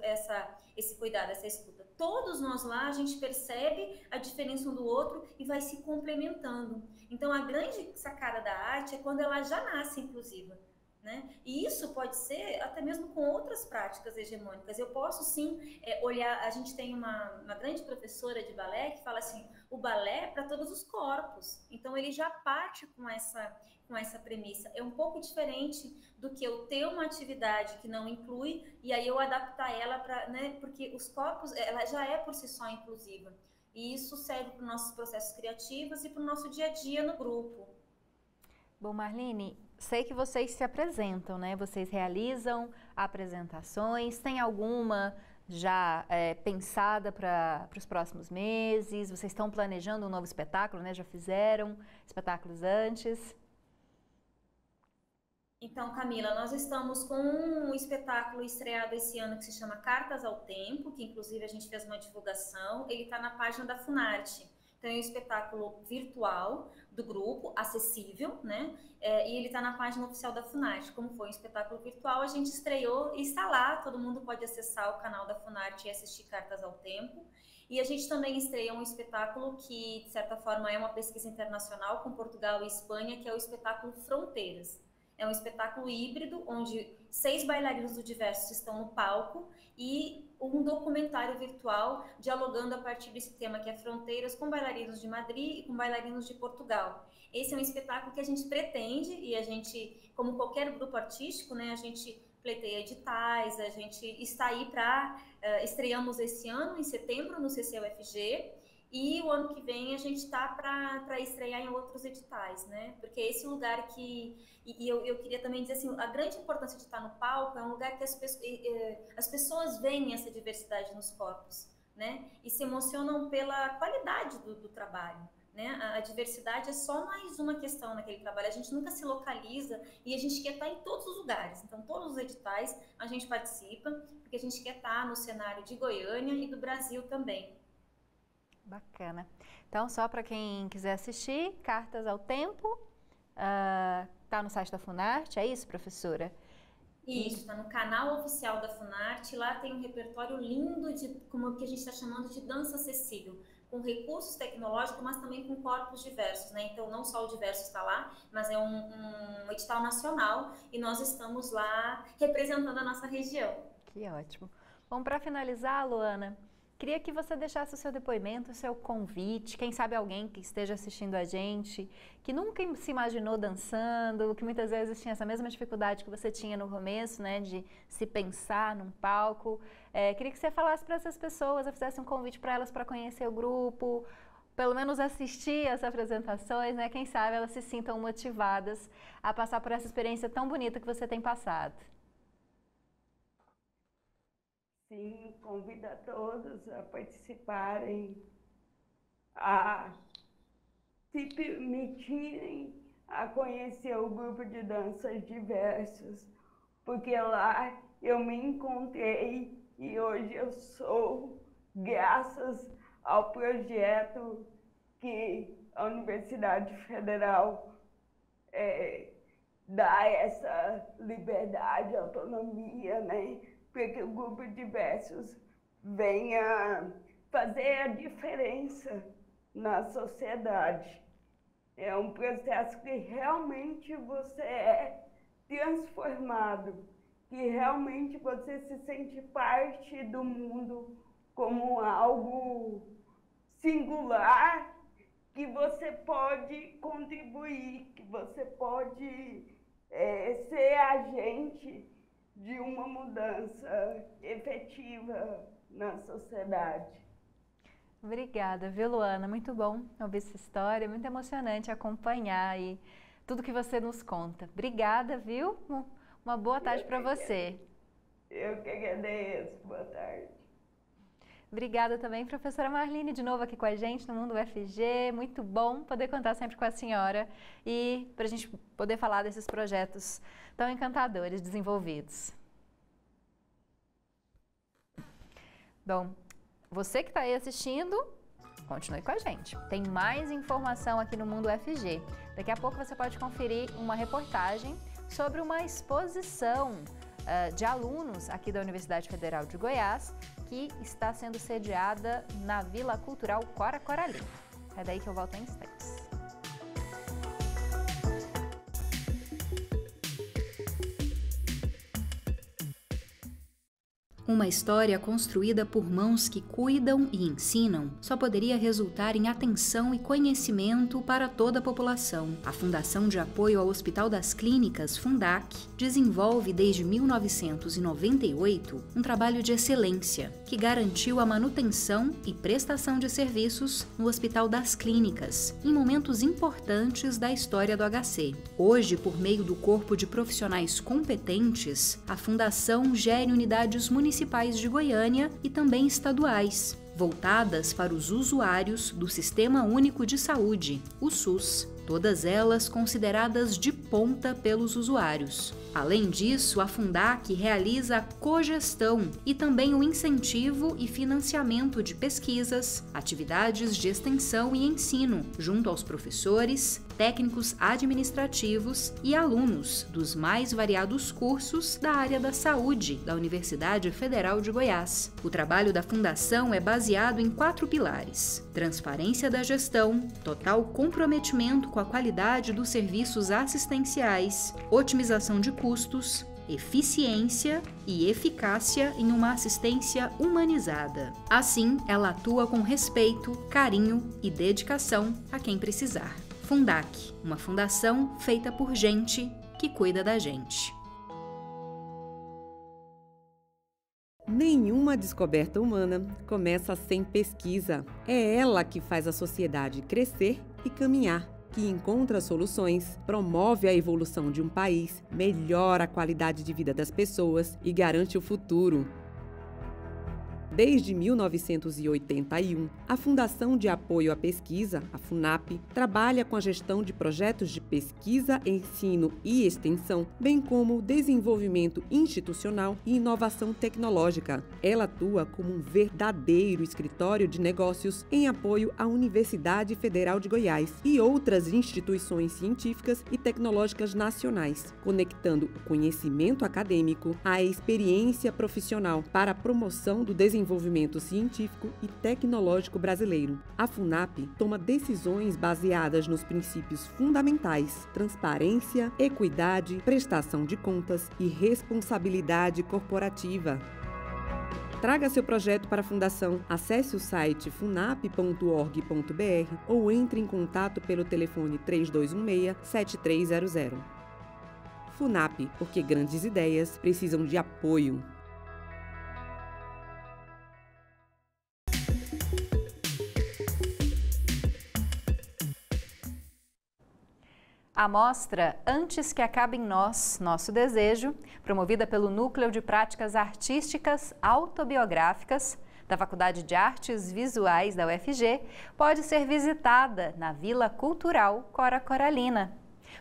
esse cuidado, essa escuta. Todos nós lá, a gente percebe a diferença um do outro e vai se complementando. Então, a grande sacada da arte é quando ela já nasce inclusiva, né? E isso pode ser até mesmo com outras práticas hegemônicas. Eu posso sim olhar, a gente tem uma grande professora de balé que fala assim, o balé é para todos os corpos. Então, ele já parte com essa premissa. É um pouco diferente do que eu ter uma atividade que não inclui e aí eu adaptar ela para, né, porque os corpos, ela já é por si só inclusiva. E isso serve para os nossos processos criativos e para o nosso dia a dia no grupo. Bom, Marlene, sei que vocês se apresentam, né? Vocês realizam apresentações, tem alguma já pensada para os próximos meses? Vocês estão planejando um novo espetáculo, né? Já fizeram espetáculos antes? Então, Camila, nós estamos com um espetáculo estreado esse ano que se chama Cartas ao Tempo, que inclusive a gente fez uma divulgação, ele está na página da Funarte. Então, é um espetáculo virtual do grupo, acessível, né? E ele está na página oficial da Funarte. Como foi um espetáculo virtual, a gente estreou e está lá, todo mundo pode acessar o canal da Funarte e assistir Cartas ao Tempo. E a gente também estreou um espetáculo que, de certa forma, é uma pesquisa internacional com Portugal e Espanha, que é o espetáculo Fronteiras. É um espetáculo híbrido, onde 6 bailarinos do Diverso estão no palco e um documentário virtual dialogando a partir desse tema que é Fronteiras com bailarinos de Madrid e com bailarinos de Portugal. Esse é um espetáculo que a gente pretende e a gente, como qualquer grupo artístico, né, a gente pleiteia editais, a gente está aí para... estreamos esse ano, em setembro, no CCUFG, e o ano que vem a gente está para estrear em outros editais, né? Porque esse lugar que... E eu queria também dizer assim, a grande importância de estar no palco é um lugar que as pessoas veem essa diversidade nos corpos, né? E se emocionam pela qualidade do trabalho, né? A diversidade é só mais uma questão naquele trabalho. A gente nunca se localiza e a gente quer estar em todos os lugares. Então, todos os editais a gente participa, porque a gente quer estar no cenário de Goiânia e do Brasil também. Bacana. Então, só para quem quiser assistir, Cartas ao Tempo, está no site da Funarte, é isso, professora? Isso, está no canal oficial da Funarte, lá tem um repertório lindo de, como que a gente está chamando de dança acessível, com recursos tecnológicos, mas também com corpos diversos, né? Então, não só o Diverso está lá, mas é um edital nacional e nós estamos lá representando a nossa região. Que ótimo. Bom, para finalizar, Luana, queria que você deixasse o seu depoimento, o seu convite, quem sabe alguém que esteja assistindo a gente, que nunca se imaginou dançando, que muitas vezes tinha essa mesma dificuldade que você tinha no começo, né, de se pensar num palco. Queria que você falasse para essas pessoas, fizesse um convite para elas para conhecer o grupo, pelo menos assistir as apresentações, né? Quem sabe elas se sintam motivadas a passar por essa experiência tão bonita que você tem passado. Sim, convido a todos a participarem, a se permitirem a conhecer o grupo de danças diversos, porque lá eu me encontrei e hoje eu sou, graças ao projeto que a Universidade Federal dá essa liberdade, autonomia, né? Para que o grupo de diversos venha fazer a diferença na sociedade. É um processo que realmente você é transformado, que realmente você se sente parte do mundo como algo singular, que você pode contribuir, que você pode ser agente de uma mudança efetiva na sociedade. Obrigada, viu, Luana? Muito bom ouvir essa história, muito emocionante acompanhar aí tudo que você nos conta. Obrigada, viu? Uma boa tarde para você. Eu que agradeço. Boa tarde. Obrigada também, professora Marlene, de novo aqui com a gente no Mundo UFG. Muito bom poder contar sempre com a senhora e para a gente poder falar desses projetos tão encantadores desenvolvidos. Bom, você que está aí assistindo, continue com a gente. Tem mais informação aqui no Mundo UFG. Daqui a pouco você pode conferir uma reportagem sobre uma exposição de alunos aqui da Universidade Federal de Goiás, que está sendo sediada na Vila Cultural Cora Coraline. É daí que eu volto em instantes. Uma história construída por mãos que cuidam e ensinam só poderia resultar em atenção e conhecimento para toda a população. A Fundação de Apoio ao Hospital das Clínicas, Fundac, desenvolve desde 1998 um trabalho de excelência que garantiu a manutenção e prestação de serviços no Hospital das Clínicas em momentos importantes da história do HC. Hoje, por meio do corpo de profissionais competentes, a Fundação gere unidades municipais de Goiânia e também estaduais, voltadas para os usuários do Sistema Único de Saúde, o SUS, todas elas consideradas de ponta pelos usuários. Além disso, a Fundac realiza a cogestão e também o incentivo e financiamento de pesquisas, atividades de extensão e ensino, junto aos professores, técnicos administrativos e alunos dos mais variados cursos da área da saúde da Universidade Federal de Goiás. O trabalho da Fundação é baseado em 4 pilares: transparência da gestão, total comprometimento com a qualidade dos serviços assistenciais, otimização de custos, eficiência e eficácia em uma assistência humanizada. Assim, ela atua com respeito, carinho e dedicação a quem precisar. Fundac, uma fundação feita por gente que cuida da gente. Nenhuma descoberta humana começa sem pesquisa. É ela que faz a sociedade crescer e caminhar, que encontra soluções, promove a evolução de um país, melhora a qualidade de vida das pessoas e garante o futuro. Desde 1981, a Fundação de Apoio à Pesquisa, a FUNAP, trabalha com a gestão de projetos de pesquisa, ensino e extensão, bem como o desenvolvimento institucional e inovação tecnológica. Ela atua como um verdadeiro escritório de negócios em apoio à Universidade Federal de Goiás e outras instituições científicas e tecnológicas nacionais, conectando o conhecimento acadêmico à experiência profissional para a promoção do desenvolvimento científico e tecnológico brasileiro. A FUNAP toma decisões baseadas nos princípios fundamentais: transparência, equidade, prestação de contas e responsabilidade corporativa. Traga seu projeto para a Fundação. Acesse o site funap.org.br ou entre em contato pelo telefone 3216-7300. FUNAP, porque grandes ideias precisam de apoio. A mostra Antes que Acabe em Nós, Nosso Desejo, promovida pelo Núcleo de Práticas Artísticas Autobiográficas da Faculdade de Artes Visuais da UFG, pode ser visitada na Vila Cultural Cora Coralina.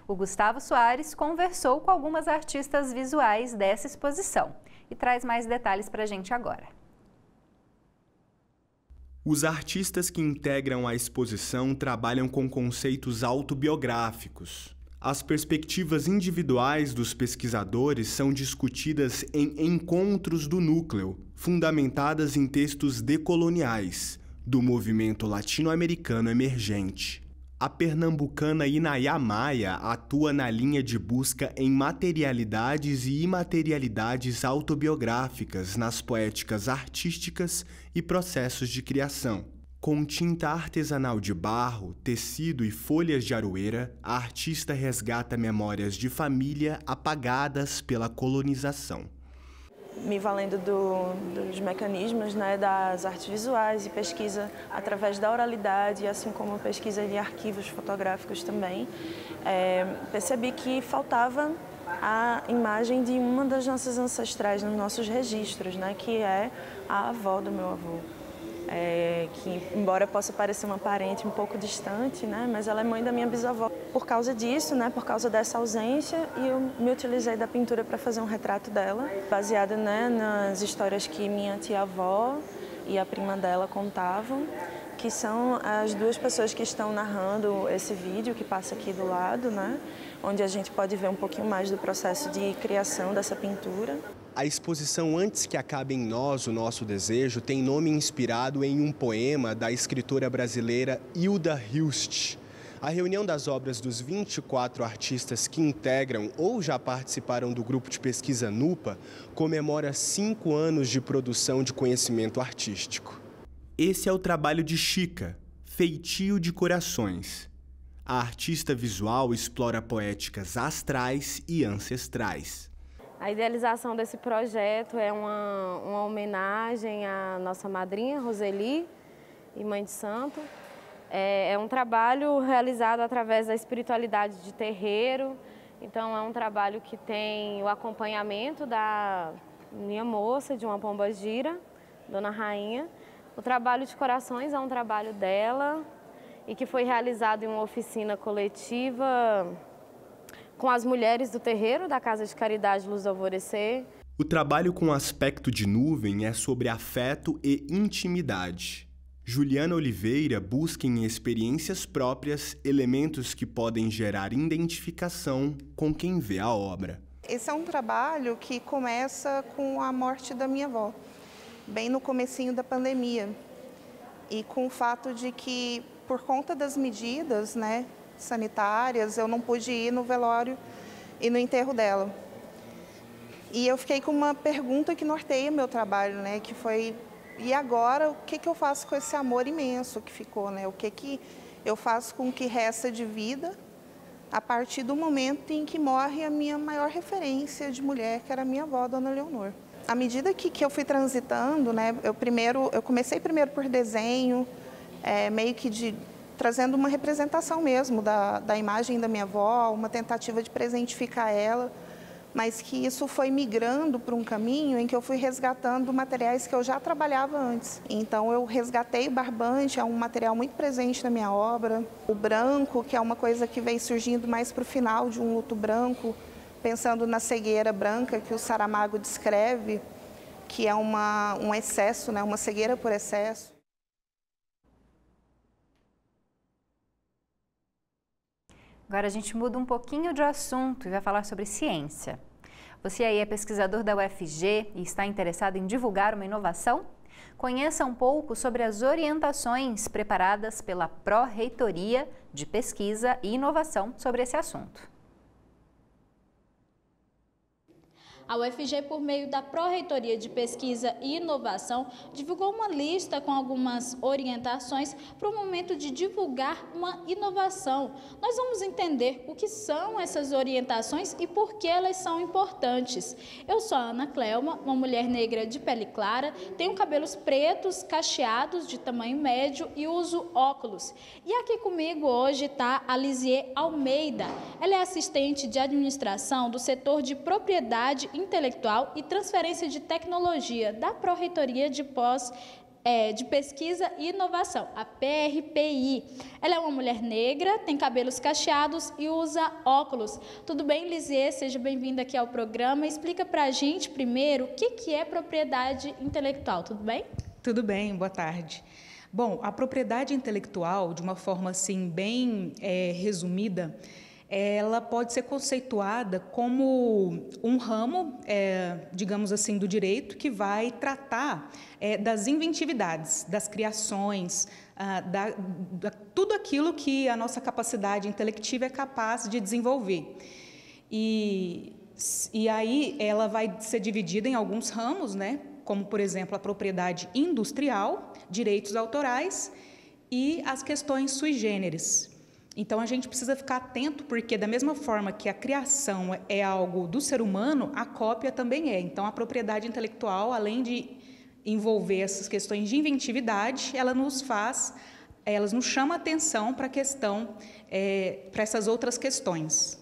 O Gustavo Soares conversou com algumas artistas visuais dessa exposição e traz mais detalhes para a gente agora. Os artistas que integram a exposição trabalham com conceitos autobiográficos. As perspectivas individuais dos pesquisadores são discutidas em encontros do núcleo, fundamentadas em textos decoloniais, do movimento latino-americano emergente. A pernambucana Inaya Maia atua na linha de busca em materialidades e imaterialidades autobiográficas nas poéticas artísticas e processos de criação. Com tinta artesanal de barro, tecido e folhas de aroeira, a artista resgata memórias de família apagadas pela colonização. Me valendo dos mecanismos, né, das artes visuais e pesquisa através da oralidade, assim como pesquisa de arquivos fotográficos também, percebi que faltava a imagem de uma das nossas ancestrais nos nossos registros, né, que é a avó do meu avô. Que, embora possa parecer uma parente um pouco distante, né, mas ela é mãe da minha bisavó. Por causa disso, né, por causa dessa ausência, eu me utilizei da pintura para fazer um retrato dela, baseado, né, nas histórias que minha tia-avó e a prima dela contavam, que são as duas pessoas que estão narrando esse vídeo que passa aqui do lado, né, onde a gente pode ver um pouquinho mais do processo de criação dessa pintura. A exposição Antes que Acabe em Nós, o Nosso Desejo, tem nome inspirado em um poema da escritora brasileira Hilda Hilst. A reunião das obras dos 24 artistas que integram ou já participaram do grupo de pesquisa NUPA comemora 5 anos de produção de conhecimento artístico. Esse é o trabalho de Chica, Feitio de Corações. A artista visual explora poéticas astrais e ancestrais. A idealização desse projeto é uma homenagem à nossa madrinha, Roseli, e mãe de santo. É um trabalho realizado através da espiritualidade de terreiro. Então, é um trabalho que tem o acompanhamento da minha moça, de uma pombagira, Dona Rainha. O trabalho de corações é um trabalho dela e que foi realizado em uma oficina coletiva com as mulheres do terreiro da Casa de Caridade Luz do Alvorecer. O trabalho com aspecto de nuvem é sobre afeto e intimidade. Juliana Oliveira busca em experiências próprias elementos que podem gerar identificação com quem vê a obra. Esse é um trabalho que começa com a morte da minha avó, bem no comecinho da pandemia. E com o fato de que, por conta das medidas, né, sanitárias, eu não pude ir no velório e no enterro dela. E eu fiquei com uma pergunta que norteia meu trabalho, né, que foi: e agora, o que eu faço com esse amor imenso que ficou, né? O que eu faço com o que resta de vida a partir do momento em que morre a minha maior referência de mulher, que era a minha avó, Dona Leonor. À medida que eu fui transitando, né, eu comecei primeiro por desenho, meio que trazendo uma representação mesmo da imagem da minha avó, uma tentativa de presentificar ela, mas que isso foi migrando para um caminho em que eu fui resgatando materiais que eu já trabalhava antes. Então, eu resgatei o barbante, é um material muito presente na minha obra. O branco, que é uma coisa que vem surgindo mais para o final de um luto branco, pensando na cegueira branca que o Saramago descreve, que é um excesso, né, uma cegueira por excesso. Agora a gente muda um pouquinho de assunto e vai falar sobre ciência. Você aí é pesquisador da UFG e está interessado em divulgar uma inovação? Conheça um pouco sobre as orientações preparadas pela Pró-Reitoria de Pesquisa e Inovação sobre esse assunto. A UFG, por meio da Pró-Reitoria de Pesquisa e Inovação, divulgou uma lista com algumas orientações para o momento de divulgar uma inovação. Nós vamos entender o que são essas orientações e por que elas são importantes. Eu sou a Ana Clelma, uma mulher negra de pele clara, tenho cabelos pretos, cacheados, de tamanho médio e uso óculos. E aqui comigo hoje está a Lisier Almeida. Ela é assistente de administração do setor de propriedade intelectual e transferência de tecnologia da Pró-Reitoria de Pesquisa e Inovação, a PRPI. Ela é uma mulher negra, tem cabelos cacheados e usa óculos. Tudo bem, Lisier? Seja bem-vinda aqui ao programa. Explica para a gente primeiro o que é propriedade intelectual, tudo bem? Tudo bem, boa tarde. Bom, a propriedade intelectual, de uma forma assim bem resumida, ela pode ser conceituada como um ramo, digamos assim, do direito que vai tratar das inventividades, das criações, tudo aquilo que a nossa capacidade intelectiva é capaz de desenvolver. E aí ela vai ser dividida em alguns ramos, né? Como, por exemplo, a propriedade industrial, direitos autorais e as questões sui generis. Então, a gente precisa ficar atento, porque da mesma forma que a criação é algo do ser humano, a cópia também é. Então, a propriedade intelectual, além de envolver essas questões de inventividade, ela nos chama atenção para a questão, para essas outras questões.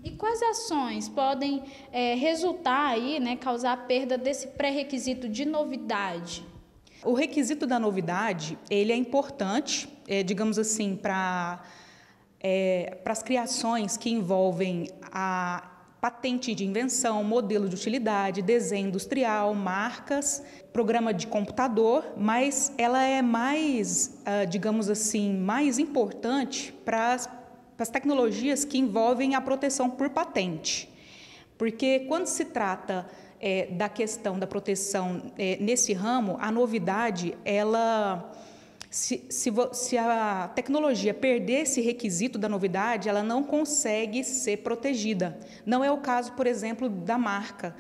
E quais ações podem resultar aí, né, causar a perda desse pré-requisito de novidade? O requisito da novidade, ele é importante, digamos assim, para as criações que envolvem a patente de invenção, modelo de utilidade, desenho industrial, marcas, programa de computador, mas ela é mais, digamos assim, mais importante para as tecnologias que envolvem a proteção por patente. Porque quando se trata da questão da proteção nesse ramo, a novidade, ela... Se a tecnologia perder esse requisito da novidade, ela não consegue ser protegida. Não é o caso, por exemplo, da marca.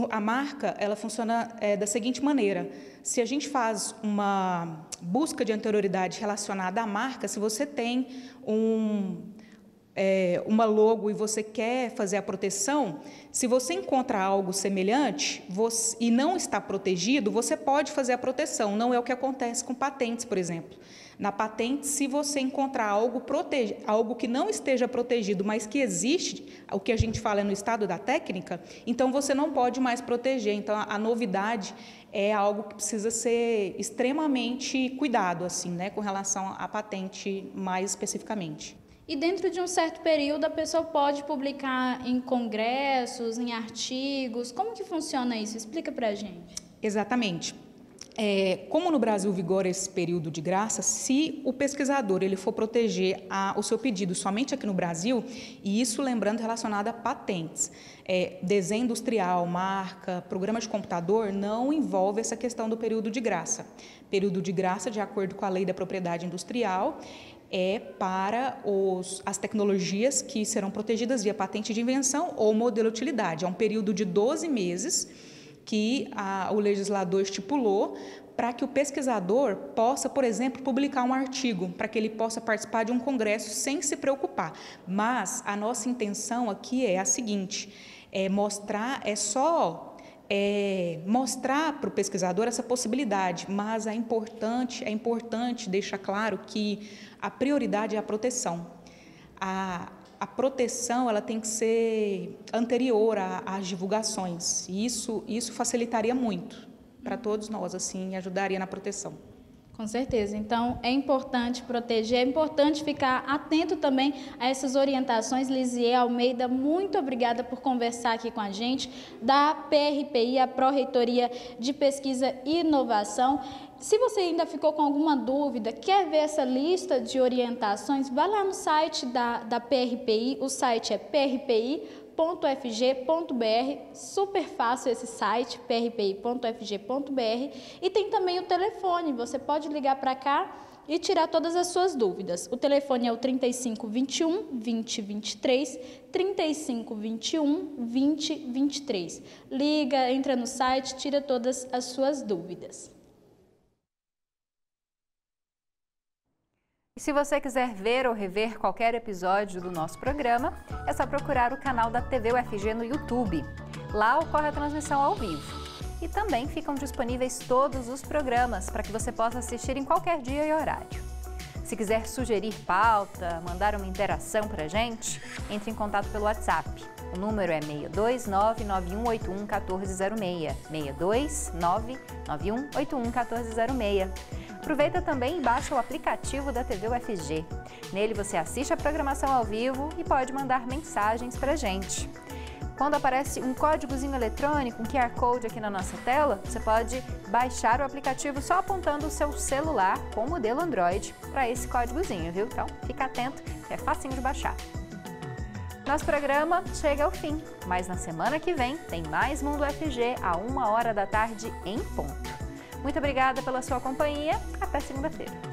A marca, ela funciona da seguinte maneira: se a gente faz uma busca de anterioridade relacionada à marca, se você tem uma logo e você quer fazer a proteção, se você encontra algo semelhante e não está protegido, você pode fazer a proteção. Não é o que acontece com patentes, por exemplo. Na patente, se você encontrar algo que não esteja protegido, mas que existe, o que a gente fala no estado da técnica, então você não pode mais proteger. Então, a novidade é algo que precisa ser extremamente cuidado, assim, né, com relação à patente mais especificamente. E dentro de um certo período a pessoa pode publicar em congressos, em artigos. Como que funciona isso? Explica para a gente. Exatamente. Como no Brasil vigora esse período de graça, se o pesquisador ele for proteger o seu pedido somente aqui no Brasil, e isso lembrando relacionado a patentes, desenho industrial, marca, programa de computador, não envolve essa questão do período de graça. Período de graça, de acordo com a Lei da Propriedade Industrial, para as tecnologias que serão protegidas via patente de invenção ou modelo de utilidade. É um período de 12 meses que o legislador estipulou para que o pesquisador possa, por exemplo, publicar um artigo, para que ele possa participar de um congresso sem se preocupar. Mas a nossa intenção aqui é a seguinte: mostrar para o pesquisador essa possibilidade, mas é importante deixar claro que a prioridade é a proteção. A proteção ela tem que ser anterior às divulgações. E isso facilitaria muito para todos nós, assim, ajudaria na proteção. Com certeza. Então, é importante proteger, é importante ficar atento também a essas orientações. Lisier Almeida, muito obrigada por conversar aqui com a gente, da PRPI, a Pró-Reitoria de Pesquisa e Inovação. Se você ainda ficou com alguma dúvida, quer ver essa lista de orientações, vá lá no site da PRPI, o site é prpi.fg.br, super fácil esse site, prpi.fg.br, e tem também o telefone, você pode ligar para cá e tirar todas as suas dúvidas. O telefone é o 3521 2023, 3521 2023. Liga, entra no site, tira todas as suas dúvidas. E se você quiser ver ou rever qualquer episódio do nosso programa, é só procurar o canal da TV UFG no YouTube. Lá ocorre a transmissão ao vivo. E também ficam disponíveis todos os programas para que você possa assistir em qualquer dia e horário. Se quiser sugerir pauta, mandar uma interação para a gente, entre em contato pelo WhatsApp. O número é 62991811406, 62991811406. Aproveita também e baixa o aplicativo da TV UFG. Nele você assiste a programação ao vivo e pode mandar mensagens para a gente. Quando aparece um códigozinho eletrônico, um QR Code aqui na nossa tela, você pode baixar o aplicativo só apontando o seu celular com o modelo Android para esse códigozinho, viu? Então, fica atento que é facinho de baixar. Nosso programa chega ao fim, mas na semana que vem tem mais Mundo UFG a 1h em ponto. Muito obrigada pela sua companhia. Até segunda-feira.